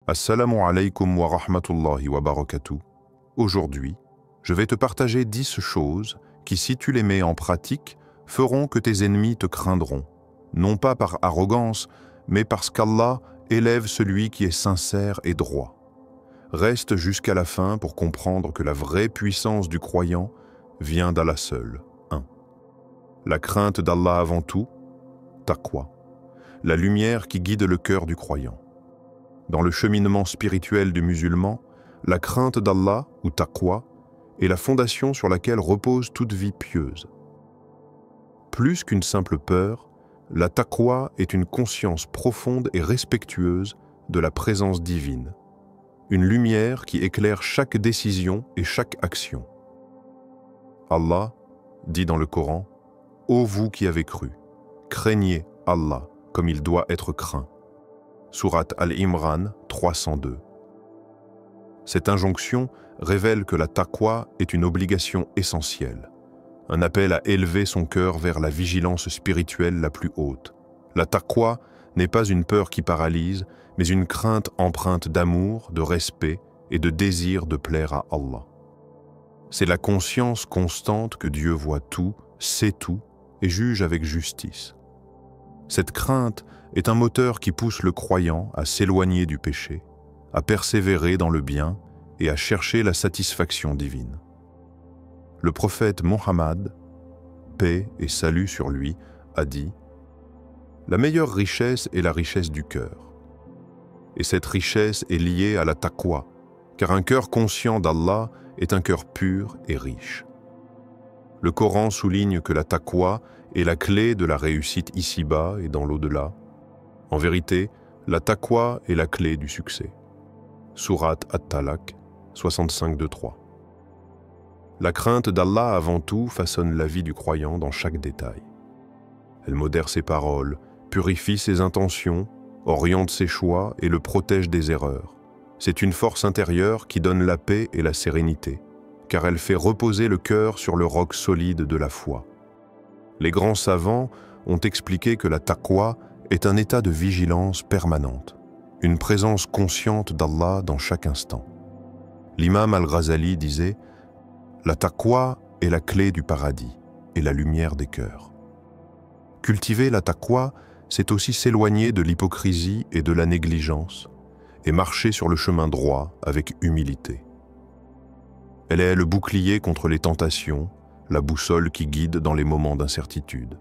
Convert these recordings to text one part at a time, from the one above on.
Assalamu alaikum wa rahmatullahi wa barakatuh. Aujourd'hui, je vais te partager 10 choses qui, si tu les mets en pratique, feront que tes ennemis te craindront, non pas par arrogance, mais parce qu'Allah élève celui qui est sincère et droit. Reste jusqu'à la fin pour comprendre que la vraie puissance du croyant vient d'Allah seul. 1. La crainte d'Allah avant tout, taqwa, la lumière qui guide le cœur du croyant. Dans le cheminement spirituel du musulman, la crainte d'Allah, ou taqwa, est la fondation sur laquelle repose toute vie pieuse. Plus qu'une simple peur, la taqwa est une conscience profonde et respectueuse de la présence divine, une lumière qui éclaire chaque décision et chaque action. Allah dit dans le Coran, « Ô vous qui avez cru, craignez Allah comme il doit être craint. » Sourate Al-Imran 302. Cette injonction révèle que la taqwa est une obligation essentielle, un appel à élever son cœur vers la vigilance spirituelle la plus haute. La taqwa n'est pas une peur qui paralyse, mais une crainte empreinte d'amour, de respect et de désir de plaire à Allah. C'est la conscience constante que Dieu voit tout, sait tout et juge avec justice. Cette crainte est un moteur qui pousse le croyant à s'éloigner du péché, à persévérer dans le bien et à chercher la satisfaction divine. Le prophète Mohammed, paix et salut sur lui, a dit « La meilleure richesse est la richesse du cœur. Et cette richesse est liée à la taqwa, car un cœur conscient d'Allah est un cœur pur et riche. » Le Coran souligne que la taqwa est la clé de la réussite ici-bas et dans l'au-delà. En vérité, la taqwa est la clé du succès. Sourate At-Talaq 65-3. La crainte d'Allah avant tout façonne la vie du croyant dans chaque détail. Elle modère ses paroles, purifie ses intentions, oriente ses choix et le protège des erreurs. C'est une force intérieure qui donne la paix et la sérénité, car elle fait reposer le cœur sur le roc solide de la foi. Les grands savants ont expliqué que la taqwa est un état de vigilance permanente, une présence consciente d'Allah dans chaque instant. L'imam Al-Ghazali disait « La taqwa est la clé du paradis et la lumière des cœurs. » Cultiver la taqwa, c'est aussi s'éloigner de l'hypocrisie et de la négligence et marcher sur le chemin droit avec humilité. Elle est le bouclier contre les tentations, la boussole qui guide dans les moments d'incertitude.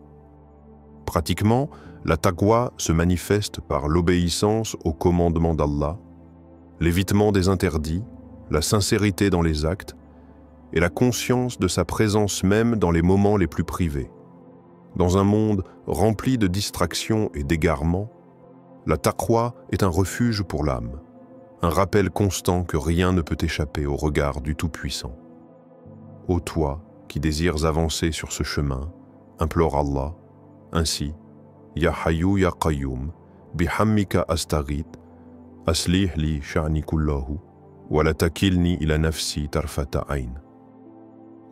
Pratiquement, la taqwa se manifeste par l'obéissance aux commandements d'Allah, l'évitement des interdits, la sincérité dans les actes et la conscience de sa présence même dans les moments les plus privés. Dans un monde rempli de distractions et d'égarements, la taqwa est un refuge pour l'âme, un rappel constant que rien ne peut échapper au regard du Tout-Puissant. Ô toi qui désires avancer sur ce chemin, implore Allah, ainsi, Ya Hayyu Ya Qayyum, bihammika astaghith, aslih li sha'ni kullahu, wa la takilni ila nafsi tarfata ayn.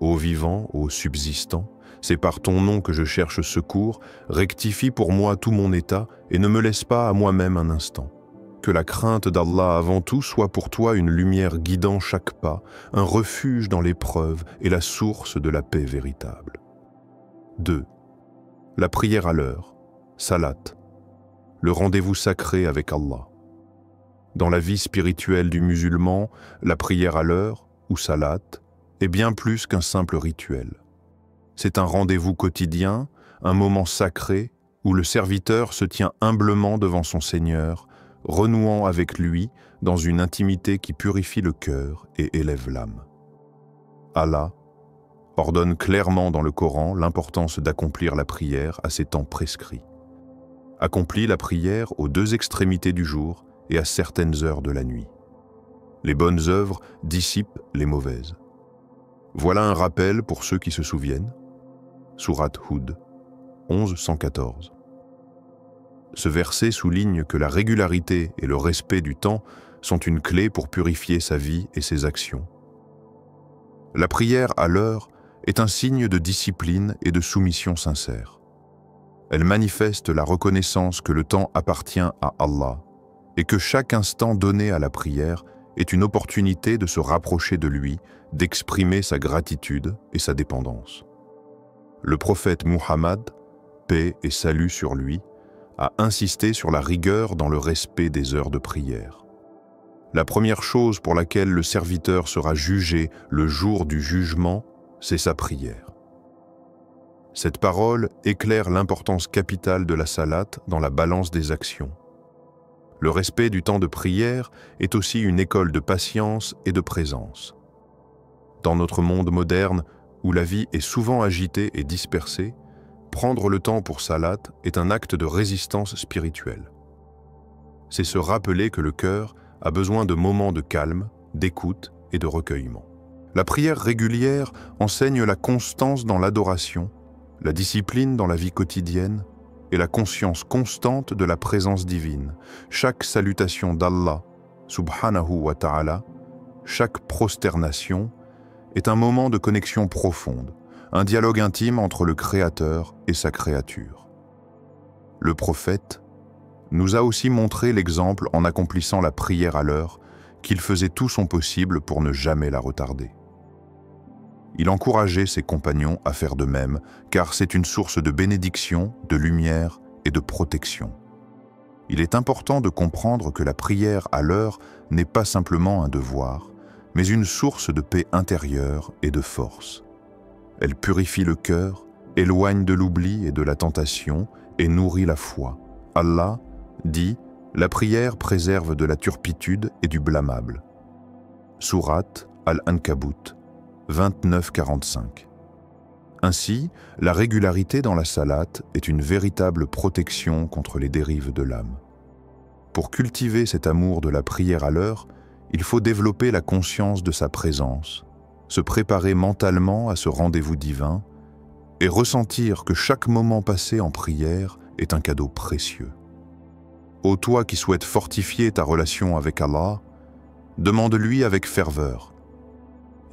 Ô vivant, ô subsistant, c'est par ton nom que je cherche secours, rectifie pour moi tout mon état et ne me laisse pas à moi-même un instant. Que la crainte d'Allah avant tout soit pour toi une lumière guidant chaque pas, un refuge dans l'épreuve et la source de la paix véritable. 2. La prière à l'heure, salat, le rendez-vous sacré avec Allah. Dans la vie spirituelle du musulman, la prière à l'heure, ou salat, est bien plus qu'un simple rituel. C'est un rendez-vous quotidien, un moment sacré où le serviteur se tient humblement devant son Seigneur, renouant avec lui dans une intimité qui purifie le cœur et élève l'âme. Allah ordonne clairement dans le Coran l'importance d'accomplir la prière à ses temps prescrits. Accomplis la prière aux 2 extrémités du jour et à certaines heures de la nuit. Les bonnes œuvres dissipent les mauvaises. Voilà un rappel pour ceux qui se souviennent. Sourate Hud 11-114. Ce verset souligne que la régularité et le respect du temps sont une clé pour purifier sa vie et ses actions. La prière à l'heure est un signe de discipline et de soumission sincère. Elle manifeste la reconnaissance que le temps appartient à Allah et que chaque instant donné à la prière est une opportunité de se rapprocher de lui, d'exprimer sa gratitude et sa dépendance. Le prophète Muhammad, paix et salut sur lui, a insisté sur la rigueur dans le respect des heures de prière. La première chose pour laquelle le serviteur sera jugé le jour du jugement, c'est sa prière. Cette parole éclaire l'importance capitale de la salate dans la balance des actions. Le respect du temps de prière est aussi une école de patience et de présence. Dans notre monde moderne, où la vie est souvent agitée et dispersée, prendre le temps pour salat est un acte de résistance spirituelle. C'est se rappeler que le cœur a besoin de moments de calme, d'écoute et de recueillement. La prière régulière enseigne la constance dans l'adoration, la discipline dans la vie quotidienne et la conscience constante de la présence divine. Chaque salutation d'Allah, subhanahu wa ta'ala, chaque prosternation est un moment de connexion profonde, un dialogue intime entre le Créateur et sa créature. Le prophète nous a aussi montré l'exemple en accomplissant la prière à l'heure, qu'il faisait tout son possible pour ne jamais la retarder. Il encourageait ses compagnons à faire de même, car c'est une source de bénédiction, de lumière et de protection. Il est important de comprendre que la prière à l'heure n'est pas simplement un devoir, mais une source de paix intérieure et de force. Elle purifie le cœur, éloigne de l'oubli et de la tentation et nourrit la foi. Allah dit « La prière préserve de la turpitude et du blâmable ». Sourate Al-Ankabut 29-45. Ainsi, la régularité dans la salate est une véritable protection contre les dérives de l'âme. Pour cultiver cet amour de la prière à l'heure, il faut développer la conscience de sa présence, se préparer mentalement à ce rendez-vous divin et ressentir que chaque moment passé en prière est un cadeau précieux. Ô toi qui souhaites fortifier ta relation avec Allah, demande-lui avec ferveur.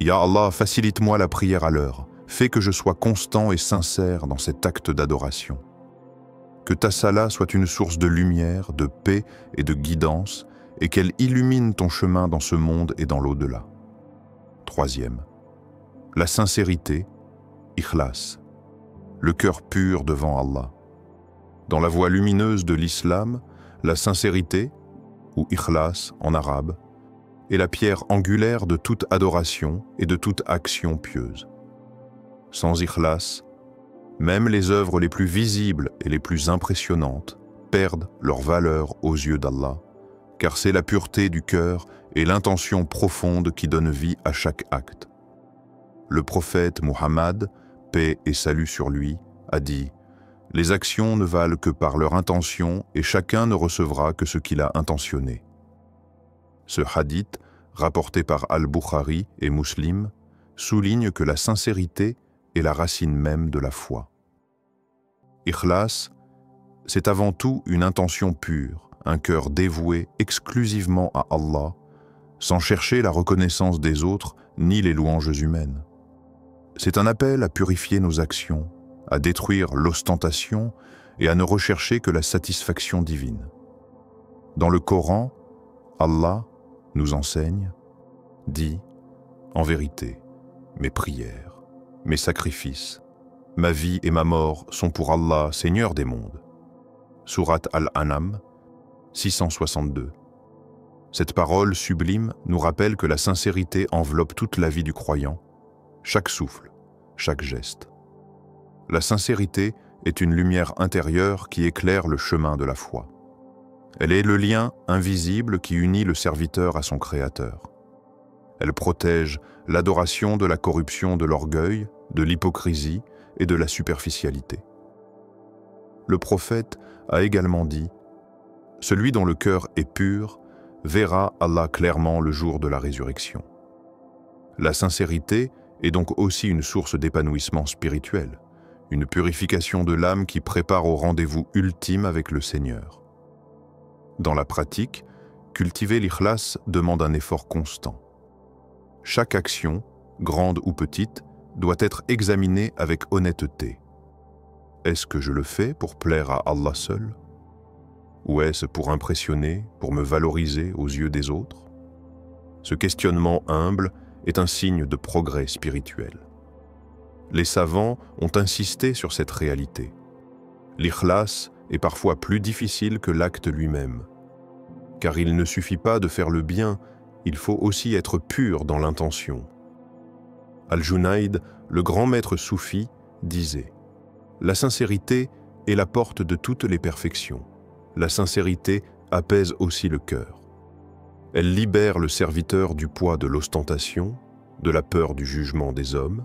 Ya Allah, facilite-moi la prière à l'heure, fais que je sois constant et sincère dans cet acte d'adoration. Que ta salat soit une source de lumière, de paix et de guidance, et qu'elle illumine ton chemin dans ce monde et dans l'au-delà. Troisième, la sincérité, ikhlas, le cœur pur devant Allah. Dans la voie lumineuse de l'islam, la sincérité, ou ikhlas en arabe, est la pierre angulaire de toute adoration et de toute action pieuse. Sans ikhlas, même les œuvres les plus visibles et les plus impressionnantes perdent leur valeur aux yeux d'Allah, car c'est la pureté du cœur et l'intention profonde qui donnent vie à chaque acte. Le prophète Muhammad, paix et salut sur lui, a dit « Les actions ne valent que par leur intention et chacun ne recevra que ce qu'il a intentionné. » Ce hadith, rapporté par Al-Bukhari et Muslim, souligne que la sincérité est la racine même de la foi. Ikhlas, c'est avant tout une intention pure, un cœur dévoué exclusivement à Allah, sans chercher la reconnaissance des autres ni les louanges humaines. C'est un appel à purifier nos actions, à détruire l'ostentation et à ne rechercher que la satisfaction divine. Dans le Coran, Allah nous enseigne, dit « En vérité, mes prières, mes sacrifices, ma vie et ma mort sont pour Allah, Seigneur des mondes. » Sourate Al-An'am 662. Cette parole sublime nous rappelle que la sincérité enveloppe toute la vie du croyant, chaque souffle, chaque geste. La sincérité est une lumière intérieure qui éclaire le chemin de la foi. Elle est le lien invisible qui unit le serviteur à son Créateur. Elle protège l'adoration de la corruption de l'orgueil, de l'hypocrisie et de la superficialité. Le prophète a également dit « Celui dont le cœur est pur verra Allah clairement le jour de la résurrection. » La sincérité est donc aussi une source d'épanouissement spirituel, une purification de l'âme qui prépare au rendez-vous ultime avec le Seigneur. Dans la pratique, cultiver l'ikhlas demande un effort constant. Chaque action, grande ou petite, doit être examinée avec honnêteté. Est-ce que je le fais pour plaire à Allah seul? Ou est-ce pour impressionner, pour me valoriser aux yeux des autres? Ce questionnement humble est un signe de progrès spirituel. Les savants ont insisté sur cette réalité. L'ikhlas est parfois plus difficile que l'acte lui-même, car il ne suffit pas de faire le bien, il faut aussi être pur dans l'intention. Al-Junayd, le grand maître soufi, disait « La sincérité est la porte de toutes les perfections. La sincérité apaise aussi le cœur. Elle libère le serviteur du poids de l'ostentation, de la peur du jugement des hommes,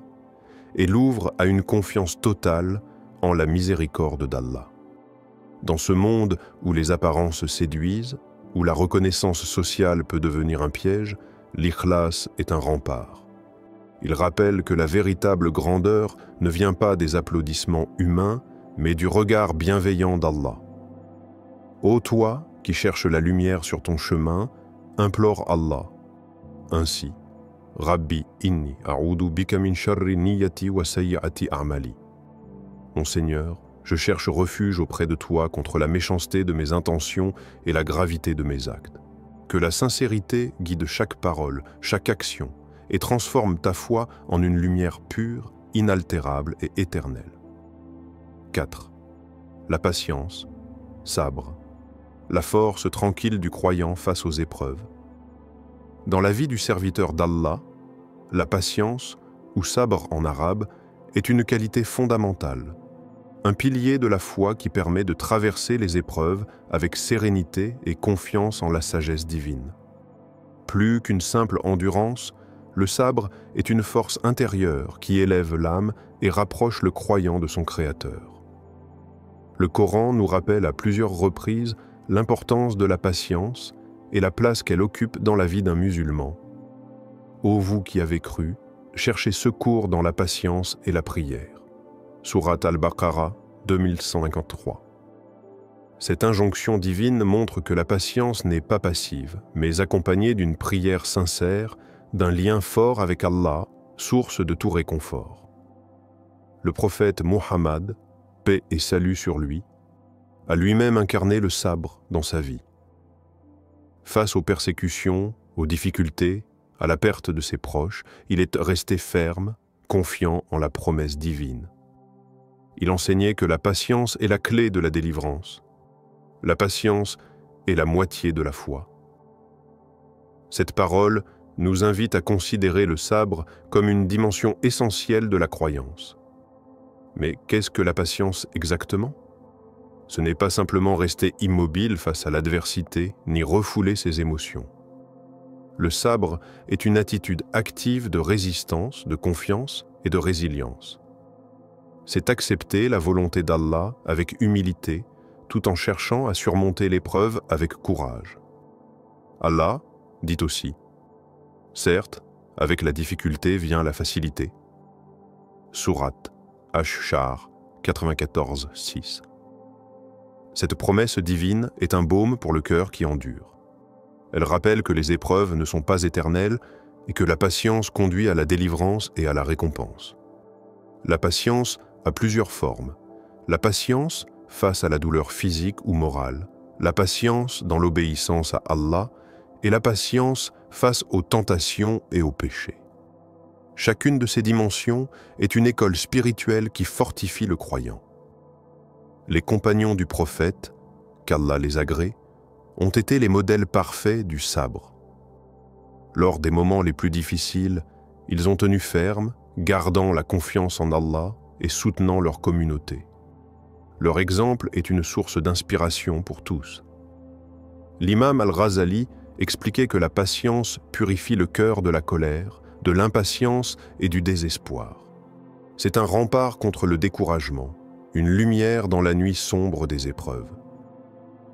et l'ouvre à une confiance totale en la miséricorde d'Allah. Dans ce monde où les apparences séduisent, où la reconnaissance sociale peut devenir un piège, l'ikhlas est un rempart. Il rappelle que la véritable grandeur ne vient pas des applaudissements humains, mais du regard bienveillant d'Allah. Ô toi qui cherches la lumière sur ton chemin, implore Allah. Ainsi, Rabbi inni a'udhu bika min sharri niyyati wa sayyi'ati a'mali. Mon Seigneur, je cherche refuge auprès de toi contre la méchanceté de mes intentions et la gravité de mes actes. Que la sincérité guide chaque parole, chaque action, et transforme ta foi en une lumière pure, inaltérable et éternelle. 4. La patience, sabre, la force tranquille du croyant face aux épreuves. Dans la vie du serviteur d'Allah, la patience, ou sabre en arabe, est une qualité fondamentale, un pilier de la foi qui permet de traverser les épreuves avec sérénité et confiance en la sagesse divine. Plus qu'une simple endurance, le sabre est une force intérieure qui élève l'âme et rapproche le croyant de son Créateur. Le Coran nous rappelle à plusieurs reprises l'importance de la patience et la place qu'elle occupe dans la vie d'un musulman. Ô vous qui avez cru, cherchez secours dans la patience et la prière. Sourate Al-Baqarah 2153. Cette injonction divine montre que la patience n'est pas passive, mais accompagnée d'une prière sincère, d'un lien fort avec Allah, source de tout réconfort. Le prophète Muhammad, paix et salut sur lui, a lui-même incarné le sabre dans sa vie. Face aux persécutions, aux difficultés, à la perte de ses proches, il est resté ferme, confiant en la promesse divine. Il enseignait que la patience est la clé de la délivrance. La patience est la moitié de la foi. Cette parole nous invite à considérer le sabre comme une dimension essentielle de la croyance. Mais qu'est-ce que la patience exactement? Ce n'est pas simplement rester immobile face à l'adversité, ni refouler ses émotions. Le sabre est une attitude active de résistance, de confiance et de résilience. C'est accepter la volonté d'Allah avec humilité, tout en cherchant à surmonter l'épreuve avec courage. Allah dit aussi, certes, avec la difficulté vient la facilité. Sourate Ash-Shar 94:6. Cette promesse divine est un baume pour le cœur qui endure. Elle rappelle que les épreuves ne sont pas éternelles et que la patience conduit à la délivrance et à la récompense. La patience a plusieurs formes. La patience face à la douleur physique ou morale, la patience dans l'obéissance à Allah et la patience face aux tentations et aux péchés. Chacune de ces dimensions est une école spirituelle qui fortifie le croyant. Les compagnons du prophète, qu'Allah les agrée, ont été les modèles parfaits du sabre. Lors des moments les plus difficiles, ils ont tenu ferme, gardant la confiance en Allah et soutenant leur communauté. Leur exemple est une source d'inspiration pour tous. L'imam Al-Ghazali expliquait que la patience purifie le cœur de la colère, de l'impatience et du désespoir. C'est un rempart contre le découragement, une lumière dans la nuit sombre des épreuves.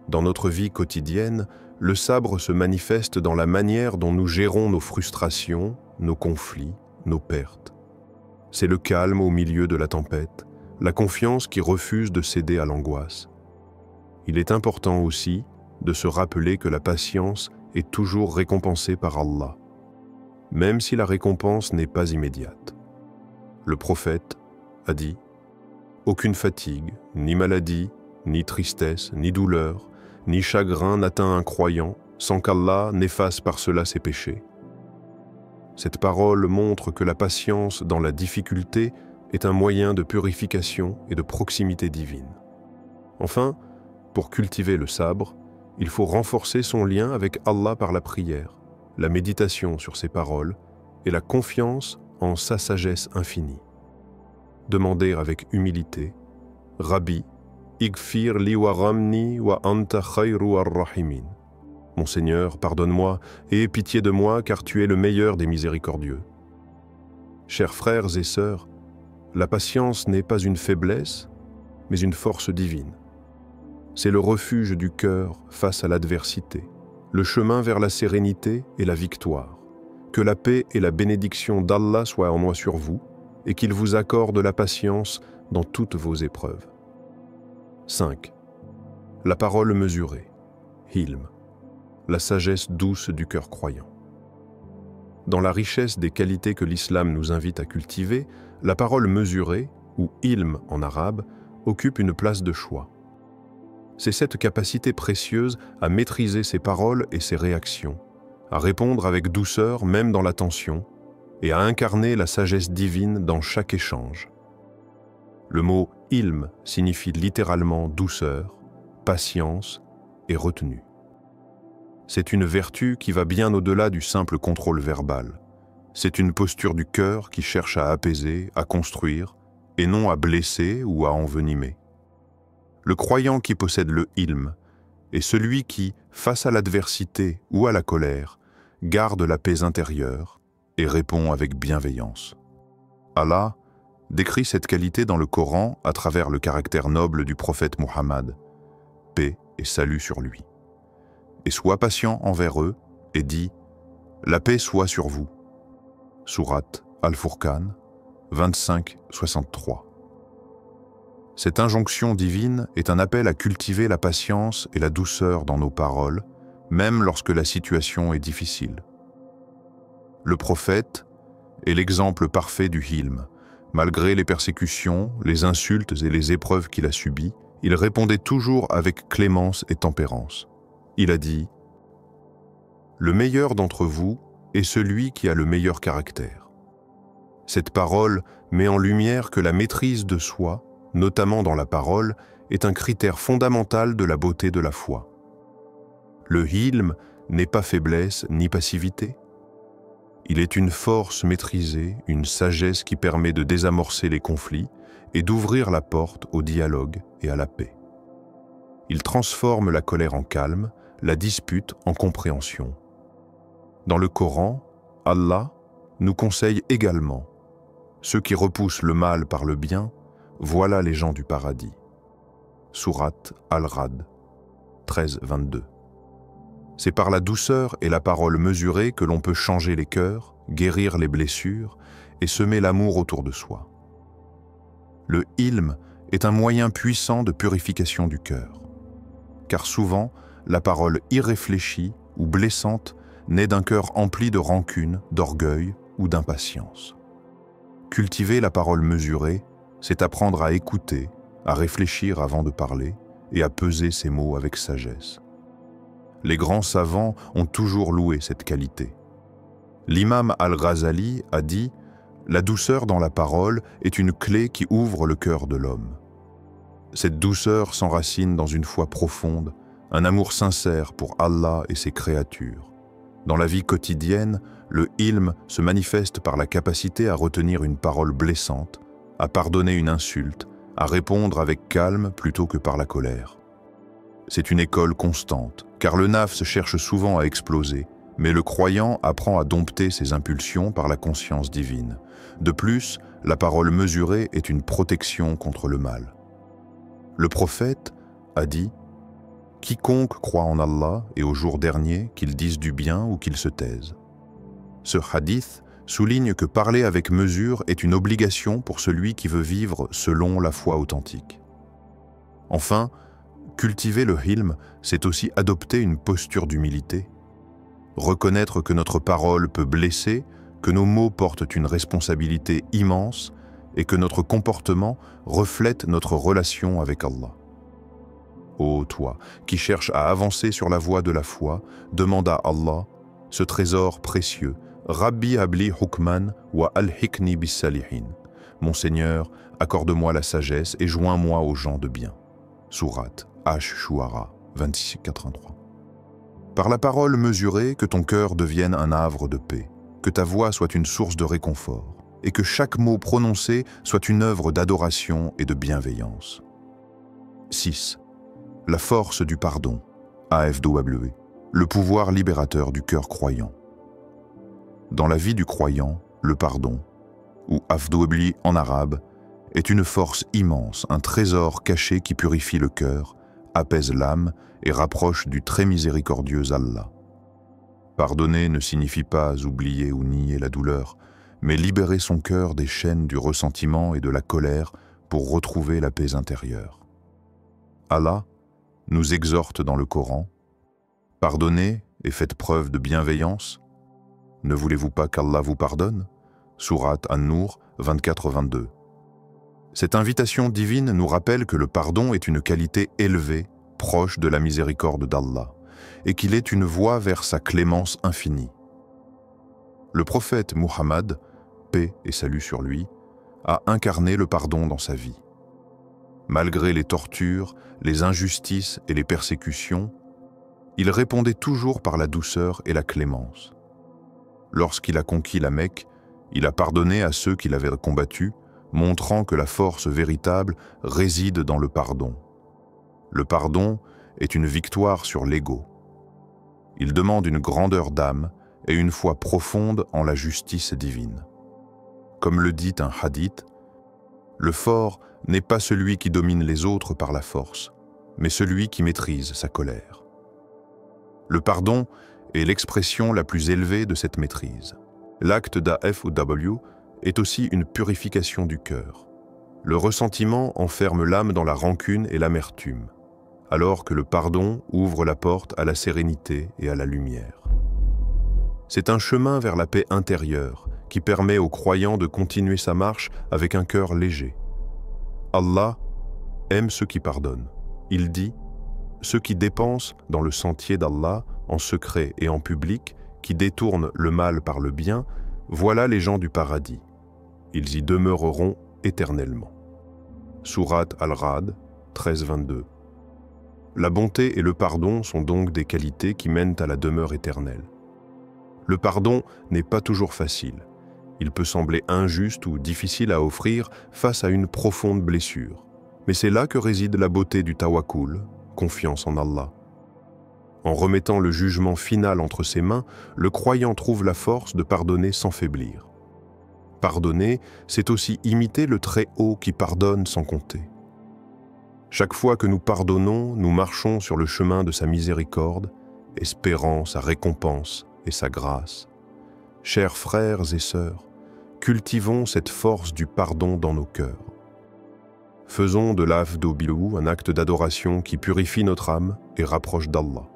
Dans notre vie quotidienne, le sabre se manifeste dans la manière dont nous gérons nos frustrations, nos conflits, nos pertes. C'est le calme au milieu de la tempête, la confiance qui refuse de céder à l'angoisse. Il est important aussi de se rappeler que la patience est toujours récompensée par Allah, même si la récompense n'est pas immédiate. Le prophète a dit « Aucune fatigue, ni maladie, ni tristesse, ni douleur ni chagrin n'atteint un croyant sans qu'Allah n'efface par cela ses péchés. Cette parole montre que la patience dans la difficulté est un moyen de purification et de proximité divine. Enfin, pour cultiver le sabre, il faut renforcer son lien avec Allah par la prière, la méditation sur ses paroles et la confiance en sa sagesse infinie. Demander avec humilité « Rabbi, igfir li waramni wa anta khayru ar-rahimin » Mon Seigneur, pardonne-moi et aie pitié de moi car tu es le meilleur des miséricordieux. Chers frères et sœurs, la patience n'est pas une faiblesse, mais une force divine. C'est le refuge du cœur face à l'adversité, le chemin vers la sérénité et la victoire. Que la paix et la bénédiction d'Allah soient en moi sur vous et qu'il vous accorde la patience dans toutes vos épreuves. 5. La parole mesurée, hilm, la sagesse douce du cœur croyant. Dans la richesse des qualités que l'islam nous invite à cultiver, la parole mesurée, ou ilm en arabe, occupe une place de choix. C'est cette capacité précieuse à maîtriser ses paroles et ses réactions, à répondre avec douceur même dans la tension, et à incarner la sagesse divine dans chaque échange. Le mot ilm signifie littéralement douceur, patience et retenue. C'est une vertu qui va bien au-delà du simple contrôle verbal. C'est une posture du cœur qui cherche à apaiser, à construire, et non à blesser ou à envenimer. Le croyant qui possède le ilm est celui qui, face à l'adversité ou à la colère, garde la paix intérieure et répond avec bienveillance. Allah décrit cette qualité dans le Coran à travers le caractère noble du prophète Muhammad, paix et salut sur lui. Et sois patient envers eux et dis « La paix soit sur vous ». Sourate Al-Furqan 25-63. Cette injonction divine est un appel à cultiver la patience et la douceur dans nos paroles, même lorsque la situation est difficile. Le prophète est l'exemple parfait du hilm. Malgré les persécutions, les insultes et les épreuves qu'il a subies, il répondait toujours avec clémence et tempérance. Il a dit « Le meilleur d'entre vous est celui qui a le meilleur caractère. » Cette parole met en lumière que la maîtrise de soi, notamment dans la parole, est un critère fondamental de la beauté de la foi. Le hilm n'est pas faiblesse ni passivité. Il est une force maîtrisée, une sagesse qui permet de désamorcer les conflits et d'ouvrir la porte au dialogue et à la paix. Il transforme la colère en calme, la dispute en compréhension. Dans le Coran, Allah nous conseille également « Ceux qui repoussent le mal par le bien, voilà les gens du paradis. » Sourate Al-Ra'd 13-22. C'est par la douceur et la parole mesurée que l'on peut changer les cœurs, guérir les blessures et semer l'amour autour de soi. Le ilm est un moyen puissant de purification du cœur, car souvent, la parole irréfléchie ou blessante naît d'un cœur empli de rancune, d'orgueil ou d'impatience. Cultiver la parole mesurée, c'est apprendre à écouter, à réfléchir avant de parler et à peser ses mots avec sagesse. Les grands savants ont toujours loué cette qualité. L'imam Al-Ghazali a dit « La douceur dans la parole est une clé qui ouvre le cœur de l'homme. » Cette douceur s'enracine dans une foi profonde, un amour sincère pour Allah et ses créatures. Dans la vie quotidienne, le ilm se manifeste par la capacité à retenir une parole blessante, à pardonner une insulte, à répondre avec calme plutôt que par la colère. C'est une école constante, car le nafs cherche souvent à exploser, mais le croyant apprend à dompter ses impulsions par la conscience divine. De plus, la parole mesurée est une protection contre le mal. Le prophète a dit « Quiconque croit en Allah et au jour dernier, qu'il dise du bien ou qu'il se taise. » Ce hadith souligne que parler avec mesure est une obligation pour celui qui veut vivre selon la foi authentique. Enfin, cultiver le hilm, c'est aussi adopter une posture d'humilité. Reconnaître que notre parole peut blesser, que nos mots portent une responsabilité immense et que notre comportement reflète notre relation avec Allah. Ô toi, qui cherches à avancer sur la voie de la foi, demande à Allah ce trésor précieux. Rabbi habli hukman wa al-hikni bis-salihin. Mon Seigneur, accorde-moi la sagesse et joins-moi aux gens de bien. Sourate Ash-Shu'ara 26-83. Par la parole mesurée, que ton cœur devienne un havre de paix, que ta voix soit une source de réconfort, et que chaque mot prononcé soit une œuvre d'adoration et de bienveillance. 6. La force du pardon, AFW, le pouvoir libérateur du cœur croyant. Dans la vie du croyant, le pardon, ou AFW en arabe, est une force immense, un trésor caché qui purifie le cœur, apaise l'âme et rapproche du très miséricordieux Allah. Pardonner ne signifie pas oublier ou nier la douleur, mais libérer son cœur des chaînes du ressentiment et de la colère pour retrouver la paix intérieure. Allah nous exhorte dans le Coran « Pardonnez et faites preuve de bienveillance. Ne voulez-vous pas qu'Allah vous pardonne » Sourate An-Nur 24-22. Cette invitation divine nous rappelle que le pardon est une qualité élevée, proche de la miséricorde d'Allah, et qu'il est une voie vers sa clémence infinie. Le prophète Muhammad, paix et salut sur lui, a incarné le pardon dans sa vie. Malgré les tortures, les injustices et les persécutions, il répondait toujours par la douceur et la clémence. Lorsqu'il a conquis la Mecque, il a pardonné à ceux qui l'avaient combattu, montrant que la force véritable réside dans le pardon. Le pardon est une victoire sur l'ego. Il demande une grandeur d'âme et une foi profonde en la justice divine. Comme le dit un hadith, le fort n'est pas celui qui domine les autres par la force, mais celui qui maîtrise sa colère. Le pardon est l'expression la plus élevée de cette maîtrise. L'acte d'AFW est aussi une purification du cœur. Le ressentiment enferme l'âme dans la rancune et l'amertume, alors que le pardon ouvre la porte à la sérénité et à la lumière. C'est un chemin vers la paix intérieure qui permet au croyant de continuer sa marche avec un cœur léger. Allah aime ceux qui pardonnent. Il dit « Ceux qui dépensent dans le sentier d'Allah, en secret et en public, qui détournent le mal par le bien, voilà les gens du paradis. Ils y demeureront éternellement. » Sourate Al-Ra'd 13-22. La bonté et le pardon sont donc des qualités qui mènent à la demeure éternelle. Le pardon n'est pas toujours facile. Il peut sembler injuste ou difficile à offrir face à une profonde blessure. Mais c'est là que réside la beauté du tawakkul, confiance en Allah. En remettant le jugement final entre ses mains, le croyant trouve la force de pardonner sans faiblir. Pardonner, c'est aussi imiter le Très-Haut qui pardonne sans compter. Chaque fois que nous pardonnons, nous marchons sur le chemin de sa miséricorde, espérant sa récompense et sa grâce. Chers frères et sœurs, cultivons cette force du pardon dans nos cœurs. Faisons de l'AFW un acte d'adoration qui purifie notre âme et rapproche d'Allah.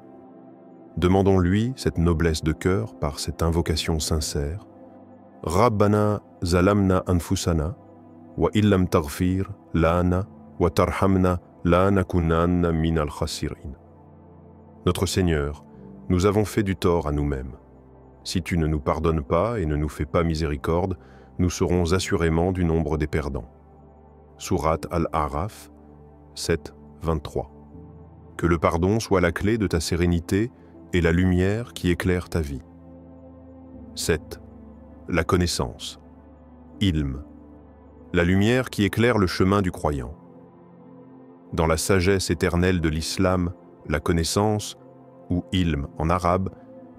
Demandons-lui cette noblesse de cœur par cette invocation sincère. Rabbana zalamna anfusana, wa illam taghfir lana, wa tarhamna la nakunanna minal khasirin. Notre Seigneur, nous avons fait du tort à nous-mêmes. Si tu ne nous pardonnes pas et ne nous fais pas miséricorde, nous serons assurément du nombre des perdants. Sourate Al-A'raf 7-23. Que le pardon soit la clé de ta sérénité et la lumière qui éclaire ta vie. 7. La connaissance. Ilm. La lumière qui éclaire le chemin du croyant. Dans la sagesse éternelle de l'islam, la connaissance, ou ilm en arabe,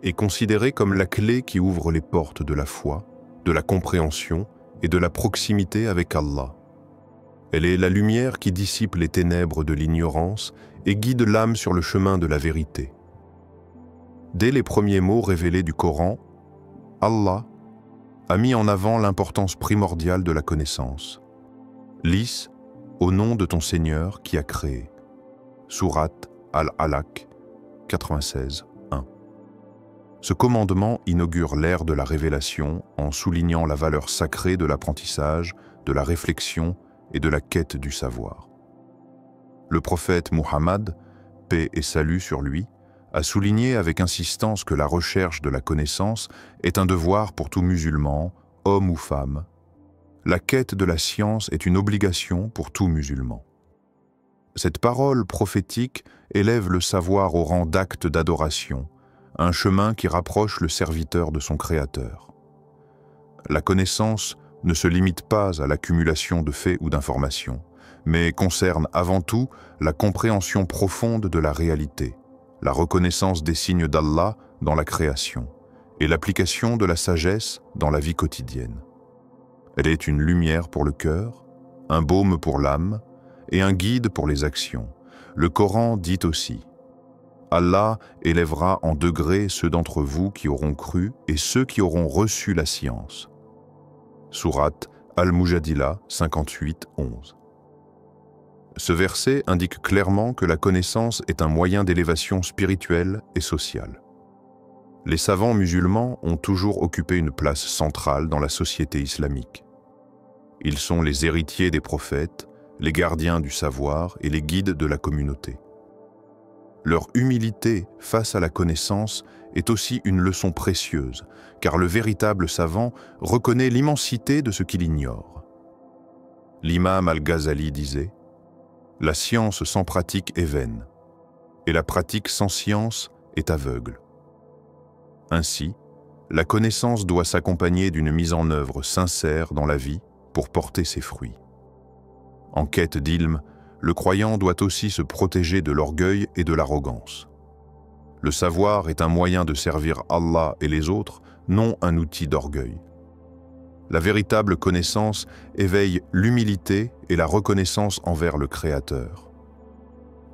est considérée comme la clé qui ouvre les portes de la foi, de la compréhension et de la proximité avec Allah. Elle est la lumière qui dissipe les ténèbres de l'ignorance et guide l'âme sur le chemin de la vérité. Dès les premiers mots révélés du Coran, Allah a mis en avant l'importance primordiale de la connaissance. Lis au nom de ton Seigneur qui a créé. Sourate Al-Alaq 96. Ce commandement inaugure l'ère de la révélation en soulignant la valeur sacrée de l'apprentissage, de la réflexion et de la quête du savoir. Le prophète Muhammad paix et salut sur lui, a souligné avec insistance que la recherche de la connaissance est un devoir pour tout musulman, homme ou femme. La quête de la science est une obligation pour tout musulman. Cette parole prophétique élève le savoir au rang d'acte d'adoration, un chemin qui rapproche le serviteur de son Créateur. La connaissance ne se limite pas à l'accumulation de faits ou d'informations, mais concerne avant tout la compréhension profonde de la réalité, la reconnaissance des signes d'Allah dans la création et l'application de la sagesse dans la vie quotidienne. Elle est une lumière pour le cœur, un baume pour l'âme et un guide pour les actions. Le Coran dit aussi « Allah élèvera en degrés ceux d'entre vous qui auront cru et ceux qui auront reçu la science. » Sourate Al-Mujadila 58-11. Ce verset indique clairement que la connaissance est un moyen d'élévation spirituelle et sociale. Les savants musulmans ont toujours occupé une place centrale dans la société islamique. Ils sont les héritiers des prophètes, les gardiens du savoir et les guides de la communauté. Leur humilité face à la connaissance est aussi une leçon précieuse, car le véritable savant reconnaît l'immensité de ce qu'il ignore. L'imam Al-Ghazali disait « La science sans pratique est vaine, et la pratique sans science est aveugle. » Ainsi, la connaissance doit s'accompagner d'une mise en œuvre sincère dans la vie pour porter ses fruits. En quête d'ilm, le croyant doit aussi se protéger de l'orgueil et de l'arrogance. Le savoir est un moyen de servir Allah et les autres, non un outil d'orgueil. La véritable connaissance éveille l'humilité et la reconnaissance envers le Créateur.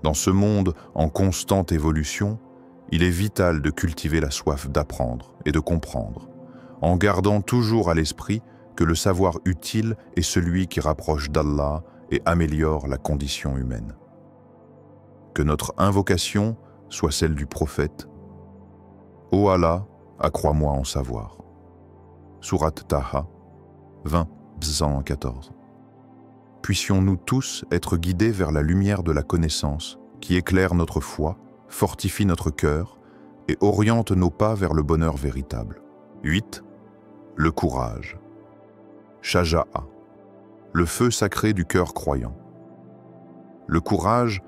Dans ce monde en constante évolution, il est vital de cultiver la soif d'apprendre et de comprendre, en gardant toujours à l'esprit que le savoir utile est celui qui rapproche d'Allah et améliore la condition humaine. Que notre invocation soit celle du prophète. Ô Allah, accrois-moi en savoir. Sourate Taha 20-114. Puissions-nous tous être guidés vers la lumière de la connaissance qui éclaire notre foi, fortifie notre cœur et oriente nos pas vers le bonheur véritable. 8. Le courage. Shaja'a. Le feu sacré du cœur croyant. Le courage,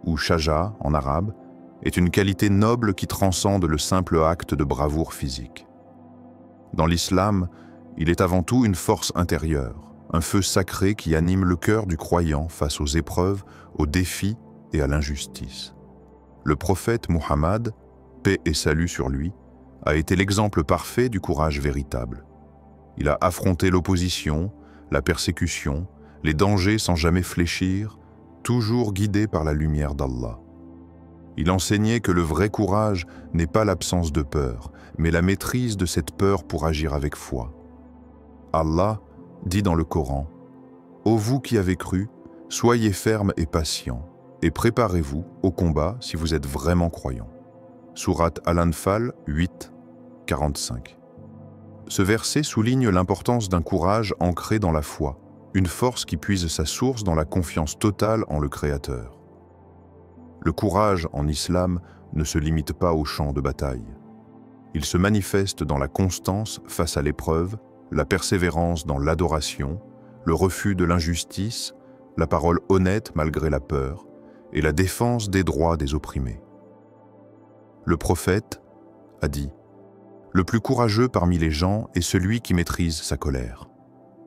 ou shaja en arabe, est une qualité noble qui transcende le simple acte de bravoure physique. Dans l'islam, il est avant tout une force intérieure, un feu sacré qui anime le cœur du croyant face aux épreuves, aux défis et à l'injustice. Le prophète Muhammad, paix et salut sur lui, a été l'exemple parfait du courage véritable. Il a affronté l'opposition, la persécution, les dangers sans jamais fléchir, toujours guidé par la lumière d'Allah. Il enseignait que le vrai courage n'est pas l'absence de peur, mais la maîtrise de cette peur pour agir avec foi. Allah dit dans le Coran « Ô vous qui avez cru, soyez fermes et patients, et préparez-vous au combat si vous êtes vraiment croyants. » Sourate Al-Anfal 8, 45. Ce verset souligne l'importance d'un courage ancré dans la foi, une force qui puise sa source dans la confiance totale en le Créateur. Le courage en islam ne se limite pas au champ de bataille. Il se manifeste dans la constance face à l'épreuve, la persévérance dans l'adoration, le refus de l'injustice, la parole honnête malgré la peur et la défense des droits des opprimés. Le prophète a dit « Le plus courageux parmi les gens est celui qui maîtrise sa colère ».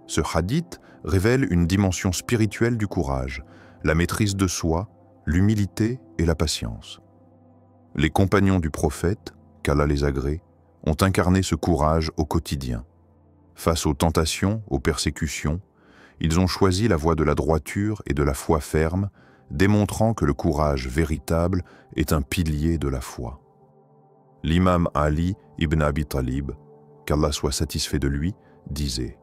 Ce hadith révèle une dimension spirituelle du courage, la maîtrise de soi, l'humilité et la patience. Les compagnons du prophète, qu'Allah les agrée, ont incarné ce courage au quotidien. Face aux tentations, aux persécutions, ils ont choisi la voie de la droiture et de la foi ferme, démontrant que le courage véritable est un pilier de la foi. L'imam Ali ibn Abi Talib, qu'Allah soit satisfait de lui, disait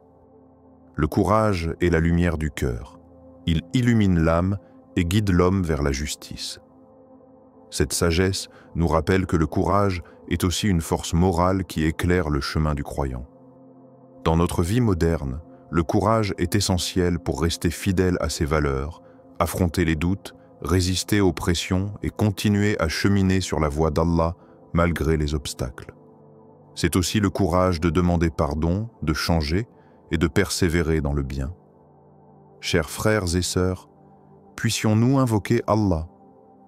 « Le courage est la lumière du cœur. Il illumine l'âme et guide l'homme vers la justice. » Cette sagesse nous rappelle que le courage est aussi une force morale qui éclaire le chemin du croyant. Dans notre vie moderne, le courage est essentiel pour rester fidèle à ses valeurs, affronter les doutes résister aux pressions et continuer à cheminer sur la voie d'Allah malgré les obstacles. C'est aussi le courage de demander pardon, de changer et de persévérer dans le bien. Chers frères et sœurs, puissions-nous invoquer Allah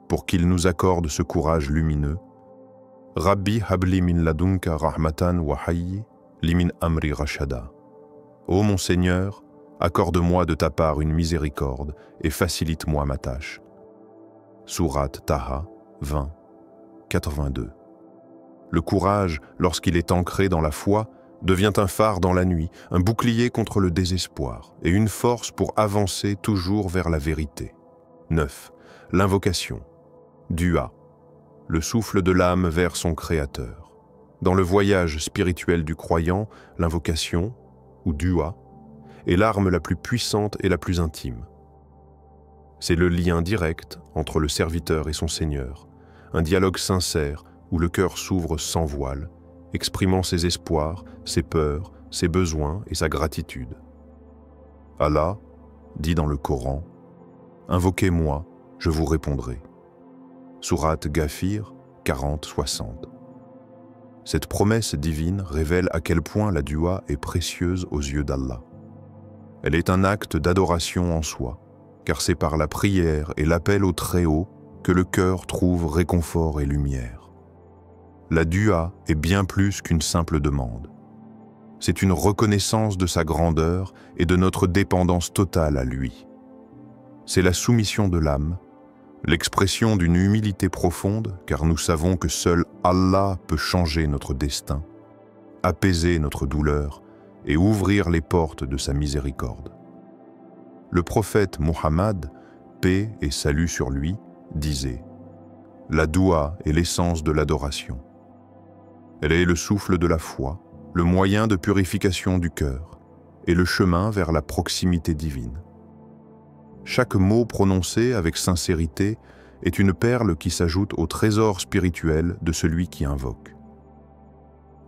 pour qu'il nous accorde ce courage lumineux. Rabbi habli min ladunka rahmatan wa hayyi li min amri rashada. Ô mon Seigneur, accorde-moi de ta part une miséricorde et facilite-moi ma tâche. Sourate Taha 20, 82. Le courage, lorsqu'il est ancré dans la foi, devient un phare dans la nuit, un bouclier contre le désespoir et une force pour avancer toujours vers la vérité. 9. L'invocation. Dua. Le souffle de l'âme vers son Créateur. Dans le voyage spirituel du croyant, l'invocation, ou dua, est l'arme la plus puissante et la plus intime. C'est le lien direct entre le serviteur et son Seigneur, un dialogue sincère où le cœur s'ouvre sans voile, exprimant ses espoirs, ses peurs, ses besoins et sa gratitude. Allah dit dans le Coran, « Invoquez-moi, je vous répondrai. » Sourate Ghafir 40-60. Cette promesse divine révèle à quel point la dua est précieuse aux yeux d'Allah. Elle est un acte d'adoration en soi, car c'est par la prière et l'appel au Très-Haut que le cœur trouve réconfort et lumière. La dua est bien plus qu'une simple demande. C'est une reconnaissance de sa grandeur et de notre dépendance totale à lui. C'est la soumission de l'âme, l'expression d'une humilité profonde, car nous savons que seul Allah peut changer notre destin, apaiser notre douleur et ouvrir les portes de sa miséricorde. Le prophète Muhammad, paix et salut sur lui, disait « La doua est l'essence de l'adoration. Elle est le souffle de la foi, le moyen de purification du cœur et le chemin vers la proximité divine. Chaque mot prononcé avec sincérité est une perle qui s'ajoute au trésor spirituel de celui qui invoque.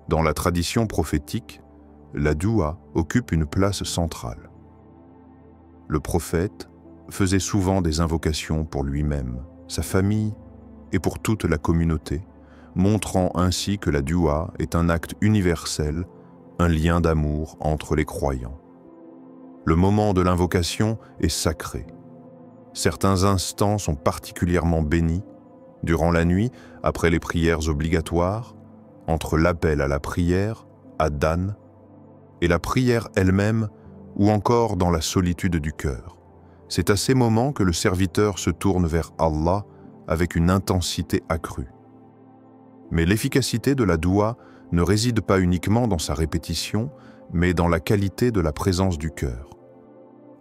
Dans la tradition prophétique, la doua occupe une place centrale. Le prophète faisait souvent des invocations pour lui-même, sa famille et pour toute la communauté, montrant ainsi que la doua est un acte universel, un lien d'amour entre les croyants. Le moment de l'invocation est sacré. Certains instants sont particulièrement bénis, durant la nuit, après les prières obligatoires, entre l'appel à la prière, Adhan, et la prière elle-même, ou encore dans la solitude du cœur. C'est à ces moments que le serviteur se tourne vers Allah avec une intensité accrue. Mais l'efficacité de la doua ne réside pas uniquement dans sa répétition, mais dans la qualité de la présence du cœur.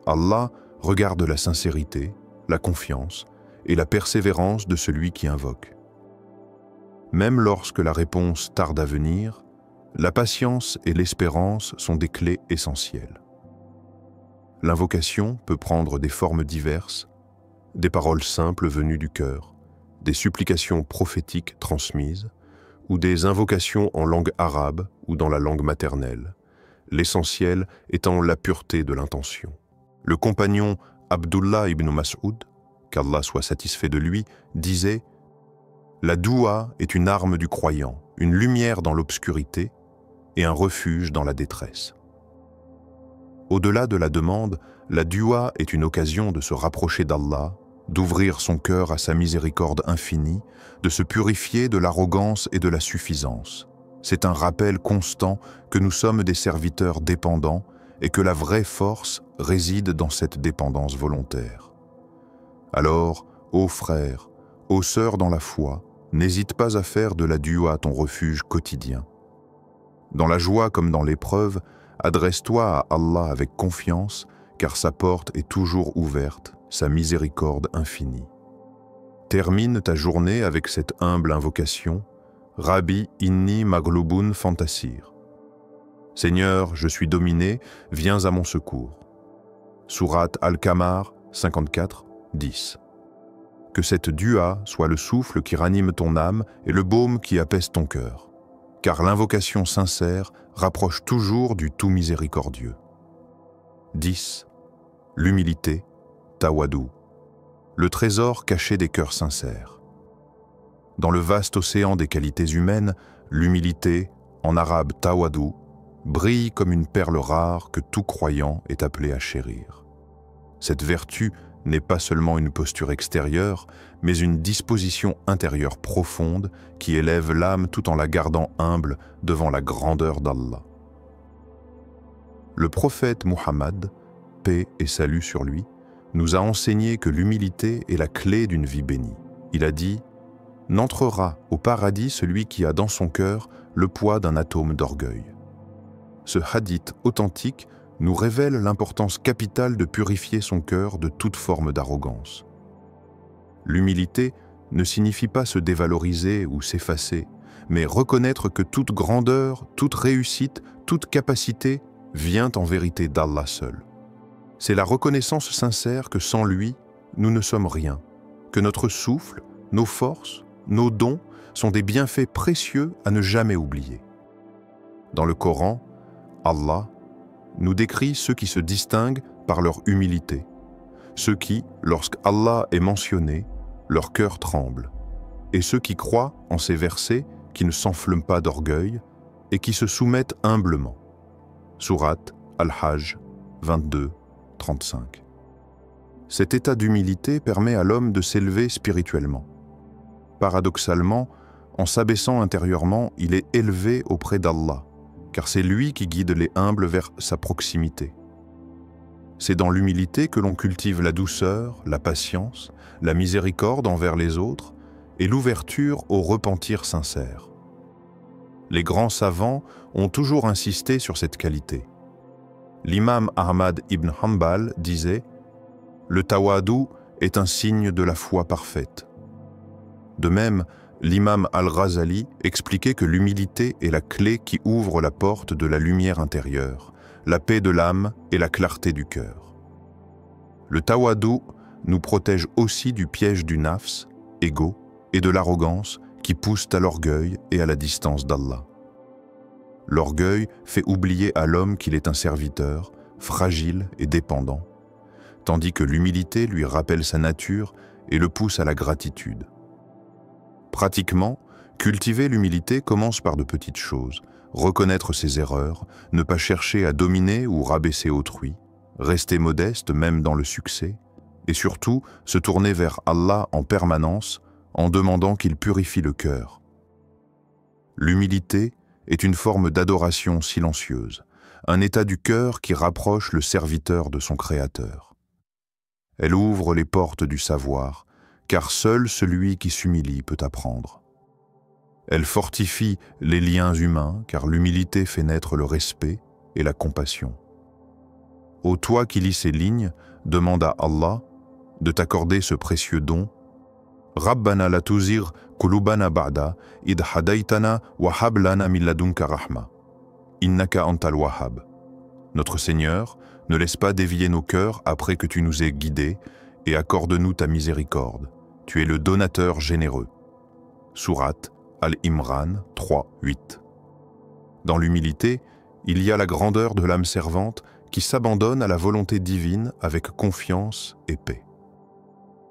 Allah regarde la sincérité, la confiance et la persévérance de celui qui invoque. Même lorsque la réponse tarde à venir, la patience et l'espérance sont des clés essentielles. L'invocation peut prendre des formes diverses, des paroles simples venues du cœur, des supplications prophétiques transmises, ou des invocations en langue arabe ou dans la langue maternelle, l'essentiel étant la pureté de l'intention. Le compagnon Abdullah ibn Mas'ud, qu'Allah soit satisfait de lui, disait « La doua est une arme du croyant, une lumière dans l'obscurité et un refuge dans la détresse. » Au-delà de la demande, la doua est une occasion de se rapprocher d'Allah, d'ouvrir son cœur à sa miséricorde infinie, de se purifier de l'arrogance et de la suffisance. C'est un rappel constant que nous sommes des serviteurs dépendants et que la vraie force réside dans cette dépendance volontaire. Alors, ô frères, ô sœurs dans la foi, n'hésite pas à faire de la doua ton refuge quotidien. Dans la joie comme dans l'épreuve, adresse-toi à Allah avec confiance, car sa porte est toujours ouverte, sa miséricorde infinie. Termine ta journée avec cette humble invocation, Rabbi inni maglubun fantasir. Seigneur, je suis dominé, viens à mon secours. Sourate Al-Qamar 54, 10. Que cette doua soit le souffle qui ranime ton âme et le baume qui apaise ton cœur, car l'invocation sincère rapproche toujours du tout miséricordieux. 10. L'humilité, tawadou. le trésor caché des cœurs sincères. Dans le vaste océan des qualités humaines, l'humilité, en arabe tawadu, brille comme une perle rare que tout croyant est appelé à chérir. Cette vertu n'est pas seulement une posture extérieure, mais une disposition intérieure profonde qui élève l'âme tout en la gardant humble devant la grandeur d'Allah. Le prophète Muhammad, paix et salut sur lui, nous a enseigné que l'humilité est la clé d'une vie bénie. Il a dit « N'entrera au paradis celui qui a dans son cœur le poids d'un atome d'orgueil ». Ce hadith authentique nous révèle l'importance capitale de purifier son cœur de toute forme d'arrogance. L'humilité ne signifie pas se dévaloriser ou s'effacer, mais reconnaître que toute grandeur, toute réussite, toute capacité vient en vérité d'Allah seul. C'est la reconnaissance sincère que sans lui, nous ne sommes rien, que notre souffle, nos forces, nos dons sont des bienfaits précieux à ne jamais oublier. Dans le Coran, Allah nous décrit ceux qui se distinguent par leur humilité, ceux qui, lorsqu'Allah est mentionné, leur cœur tremble, et ceux qui croient en ces versets, qui ne s'enflamment pas d'orgueil et qui se soumettent humblement. Sourate Al-Hajj 22, 35. Cet état d'humilité permet à l'homme de s'élever spirituellement. Paradoxalement, en s'abaissant intérieurement, il est élevé auprès d'Allah, car c'est lui qui guide les humbles vers sa proximité. C'est dans l'humilité que l'on cultive la douceur, la patience, la miséricorde envers les autres et l'ouverture au repentir sincère. Les grands savants ont toujours insisté sur cette qualité. L'imam Ahmad ibn Hanbal disait « Le tawadu est un signe de la foi parfaite ». De même, l'imam Al-Ghazali expliquait que l'humilité est la clé qui ouvre la porte de la lumière intérieure, la paix de l'âme et la clarté du cœur. Le tawadu nous protège aussi du piège du nafs, ego, et de l'arrogance qui poussent à l'orgueil et à la distance d'Allah. L'orgueil fait oublier à l'homme qu'il est un serviteur, fragile et dépendant, tandis que l'humilité lui rappelle sa nature et le pousse à la gratitude. Pratiquement, cultiver l'humilité commence par de petites choses, reconnaître ses erreurs, ne pas chercher à dominer ou rabaisser autrui, rester modeste même dans le succès, et surtout se tourner vers Allah en permanence en demandant qu'il purifie le cœur. L'humilité est une forme d'adoration silencieuse, un état du cœur qui rapproche le serviteur de son Créateur. Elle ouvre les portes du savoir, car seul celui qui s'humilie peut apprendre. Elle fortifie les liens humains, car l'humilité fait naître le respect et la compassion. Ô toi qui lis ces lignes, demande à Allah de t'accorder ce précieux don. Rabbana la tuzigh qulubana ba'da id hadaytana wa hab lana min ladunka rahma. Innaka antal wahhab. Notre Seigneur, ne laisse pas dévier nos cœurs après que tu nous aies guidés et accorde-nous ta miséricorde. Tu es le donateur généreux. Sourate Al-Imran 3, 8. Dans l'humilité, il y a la grandeur de l'âme servante qui s'abandonne à la volonté divine avec confiance et paix.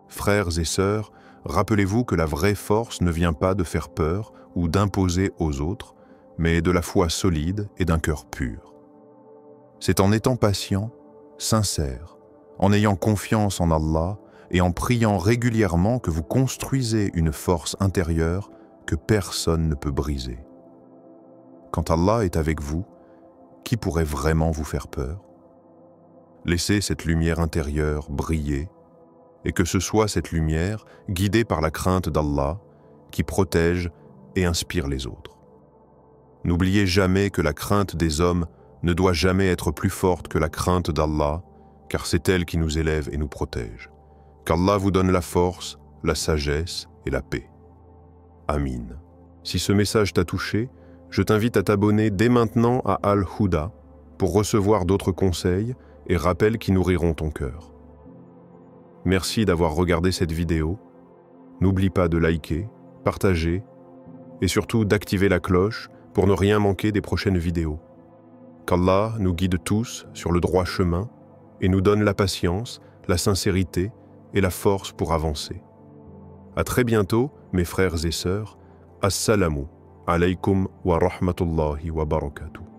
Frères et sœurs, rappelez-vous que la vraie force ne vient pas de faire peur ou d'imposer aux autres, mais de la foi solide et d'un cœur pur. C'est en étant patient, sincère, en ayant confiance en Allah et en priant régulièrement que vous construisez une force intérieure que personne ne peut briser. Quand Allah est avec vous, qui pourrait vraiment vous faire peur? Laissez cette lumière intérieure briller et que ce soit cette lumière, guidée par la crainte d'Allah, qui protège et inspire les autres. N'oubliez jamais que la crainte des hommes ne doit jamais être plus forte que la crainte d'Allah, car c'est elle qui nous élève et nous protège. Qu'Allah vous donne la force, la sagesse et la paix. Amin. Si ce message t'a touché, je t'invite à t'abonner dès maintenant à Al-Huda pour recevoir d'autres conseils et rappels qui nourriront ton cœur. Merci d'avoir regardé cette vidéo. N'oublie pas de liker, partager et surtout d'activer la cloche pour ne rien manquer des prochaines vidéos. Qu'Allah nous guide tous sur le droit chemin et nous donne la patience, la sincérité et la force pour avancer. À très bientôt, mes frères et sœurs. Assalamu alaykum wa rahmatullahi wa barakatuh.